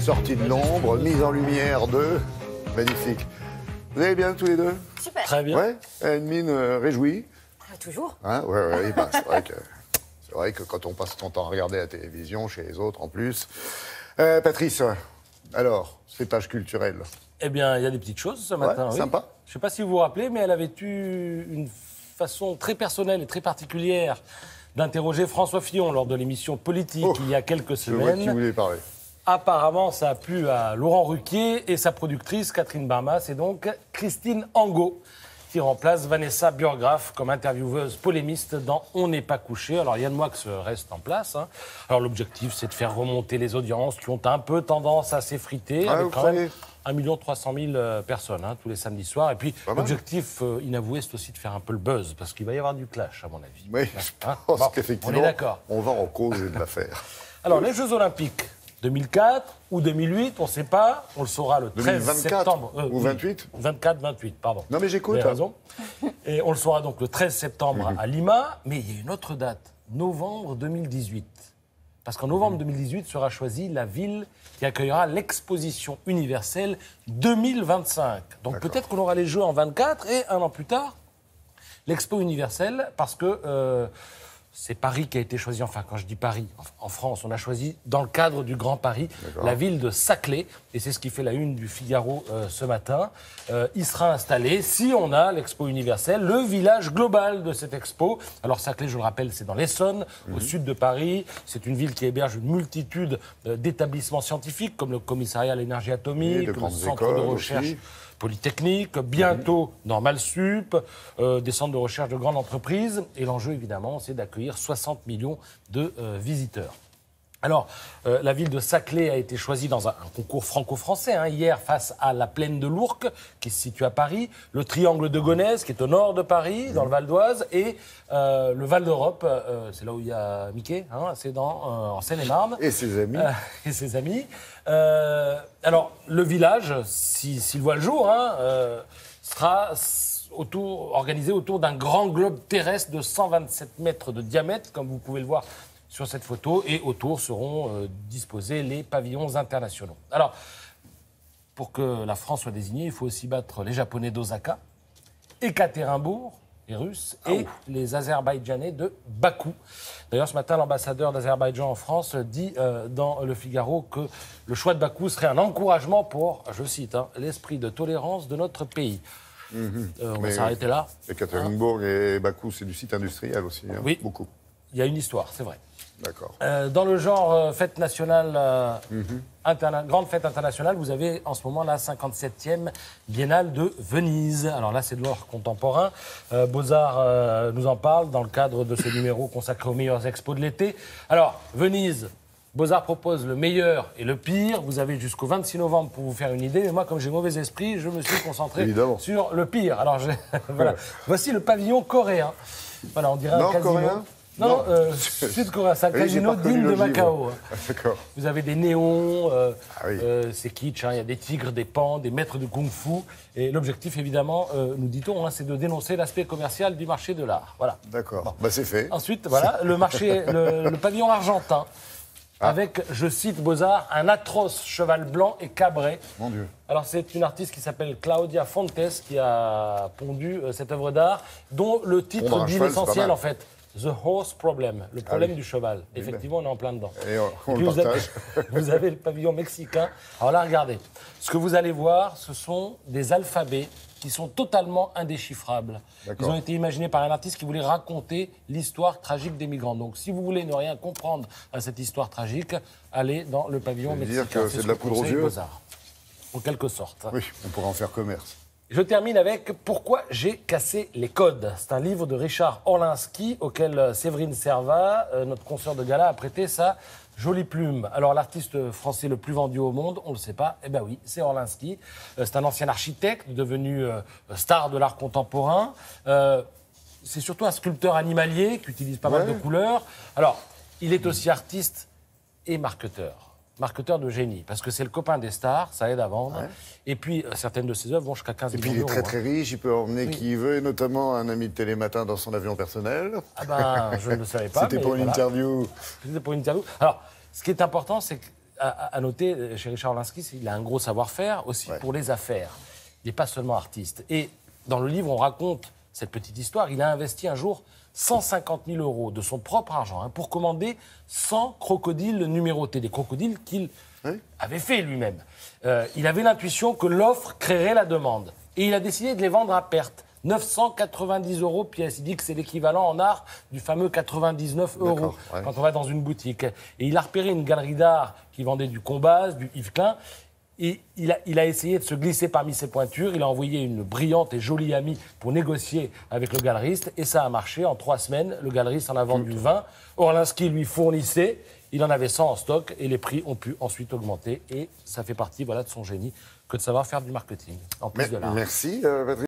sortie de l'ombre, mise en lumière de... Magnifique. Vous allez bien tous les deux? Super. Très bien. Ouais, une mine réjouie. Toujours. Hein, ouais, bah, c'est vrai que quand on passe son temps à regarder la télévision, chez les autres en plus. Patrice, alors, ces pages culturelles. Eh bien, il y a des petites choses ce matin. Ouais, oui. sympa. Je ne sais pas si vous vous rappelez, mais elle avait eu une façon très personnelle et très particulière d'interroger François Fillon lors de l'émission Politique il y a quelques Je vois de qui vous semaines. voulez parler. Apparemment, ça a plu à Laurent Ruquier et sa productrice Catherine Barmas et donc Christine Angot, qui remplace Vanessa Burgraff comme intervieweuse polémiste dans On n'est pas couché. Alors Yann Moix reste en place. Hein. Alors l'objectif, c'est de faire remonter les audiences qui ont un peu tendance à s'effriter, Ah, avec vous quand même croyez 1 300 000 personnes tous les samedis soirs. Et puis l'objectif inavoué, c'est aussi de faire un peu le buzz, parce qu'il va y avoir du clash, à mon avis. Oui, je pense Bon, qu'effectivement, on est d'accord. on va en causer de l'affaire. Alors les Jeux Olympiques 2004 ou 2008, on ne sait pas. On le saura le 13 2024 septembre. ou 28 24, 28, pardon. Non mais j'écoute. Vous avez raison. Et on le saura donc le 13 septembre à Lima. Mais il y a une autre date, novembre 2018. Parce qu'en novembre 2018 sera choisie la ville qui accueillera l'exposition universelle 2025. Donc peut-être qu'on aura les Jeux en 24 et un an plus tard, l'expo universelle, parce que c'est Paris qui a été choisi, enfin quand je dis Paris, en France, on a choisi dans le cadre du Grand Paris, la ville de Saclay, et c'est ce qui fait la une du Figaro ce matin. Il sera installé, si on a l'expo universelle, le village global de cette expo. Alors Saclay, je le rappelle, c'est dans l'Essonne, au sud de Paris. C'est une ville qui héberge une multitude d'établissements scientifiques, comme le commissariat à l'énergie atomique, le centre de recherche aussi. Polytechnique, bientôt Normal Sup, des centres de recherche de grandes entreprises. Et l'enjeu, évidemment, c'est d'accueillir 60 millions de visiteurs. Alors, la ville de Saclay a été choisie dans un concours franco-français, hier, face à la plaine de l'Ourcq, qui se situe à Paris, le triangle de Gonesse, qui est au nord de Paris, dans le Val d'Oise, et le Val d'Europe, c'est là où il y a Mickey, c'est en Seine-et-Marne. Et ses amis. Et ses amis. Alors, le village, s'il voit le jour, sera organisé autour d'un grand globe terrestre de 127 mètres de diamètre, comme vous pouvez le voir sur cette photo, et autour seront disposés les pavillons internationaux. Alors, pour que la France soit désignée, il faut aussi battre les Japonais d'Osaka, Ekaterinbourg, les Russes, et les Azerbaïdjanais de Bakou. D'ailleurs, ce matin, l'ambassadeur d'Azerbaïdjan en France dit dans Le Figaro que le choix de Bakou serait un encouragement pour, je cite, l'esprit de tolérance de notre pays. On va s'arrêter là. Ekaterinbourg et Bakou, c'est du site industriel aussi. Oui. Beaucoup. Il y a une histoire, c'est vrai. D'accord. Dans le genre fête nationale, grande fête internationale, vous avez en ce moment la 57e Biennale de Venise. Alors là, c'est de l'art contemporain. Beaux-Arts nous en parle dans le cadre de ce numéro consacré aux meilleures expos de l'été. Alors, Venise, Beaux-Arts propose le meilleur et le pire. Vous avez jusqu'au 26 novembre pour vous faire une idée. Mais moi, comme j'ai mauvais esprit, je me suis concentré sur le pire. Alors, voilà. Voici le pavillon coréen. Voilà, on dirait un casino. Coréen Non, sud-coréen, c'est un casino digne de Macao. D'accord. Vous avez des néons, c'est kitsch, il y a des tigres, des pans, des maîtres de kung-fu. Et l'objectif, évidemment, nous dit-on, c'est de dénoncer l'aspect commercial du marché de l'art. Voilà. D'accord. Bon. Bah, c'est fait. Ensuite, voilà, le pavillon argentin, avec, je cite Beaux-Arts, un atroce cheval blanc et cabré. Mon Dieu. Alors, c'est une artiste qui s'appelle Claudia Fontes qui a pondu cette œuvre d'art, dont le titre dit l'essentiel, en fait. The Horse Problem, le problème du cheval. Effectivement, on est en plein dedans. Et on puis le partage. vous avez le pavillon mexicain. Alors là, regardez. Ce que vous allez voir, ce sont des alphabets qui sont totalement indéchiffrables. Ils ont été imaginés par un artiste qui voulait raconter l'histoire tragique des migrants. Donc, si vous voulez ne rien comprendre à cette histoire tragique, allez dans le pavillon mexicain. Dire que c'est de la poudre aux yeux. Beaux-Arts, en quelque sorte. Oui, on pourrait en faire commerce. Je termine avec « Pourquoi j'ai cassé les codes ». C'est un livre de Richard Orlinski auquel Séverine Servat, notre consoeur de gala, a prêté sa jolie plume. Alors l'artiste français le plus vendu au monde, on ne le sait pas, eh bien oui, c'est Orlinski. C'est un ancien architecte devenu star de l'art contemporain. C'est surtout un sculpteur animalier qui utilise pas mal de couleurs. Alors, il est aussi artiste et marketeur de génie, parce que c'est le copain des stars, ça aide à vendre. Ouais. Et puis, certaines de ses œuvres vont jusqu'à 15 millions d'euros. Et puis, il est très, très riche, il peut emmener qui il veut, et notamment un ami de Télématin dans son avion personnel. Ah ben, je ne le savais pas. C'était pour une interview. C'était pour une interview. Alors, ce qui est important, c'est à noter, chez Richard Orlinski, il a un gros savoir-faire aussi pour les affaires. Il n'est pas seulement artiste. Et dans le livre, on raconte cette petite histoire. Il a investi un jour 150 000 euros de son propre argent pour commander 100 crocodiles numérotés, des crocodiles qu'il avait fait lui-même. Il avait l'intuition que l'offre créerait la demande. Et il a décidé de les vendre à perte. 990 euros pièce. Il dit que c'est l'équivalent en art du fameux 99 euros quand on va dans une boutique. Et il a repéré une galerie d'art qui vendait du Combaz, du Yves Klein. Et il a essayé de se glisser parmi ses pointures. Il a envoyé une brillante et jolie amie pour négocier avec le galeriste. Et ça a marché. En 3 semaines, le galeriste en a vendu 20. Orlinski lui fournissait. Il en avait 100 en stock. Et les prix ont pu ensuite augmenter. Et ça fait partie de son génie que de savoir faire du marketing, en plus de l'art. Merci, Patrice.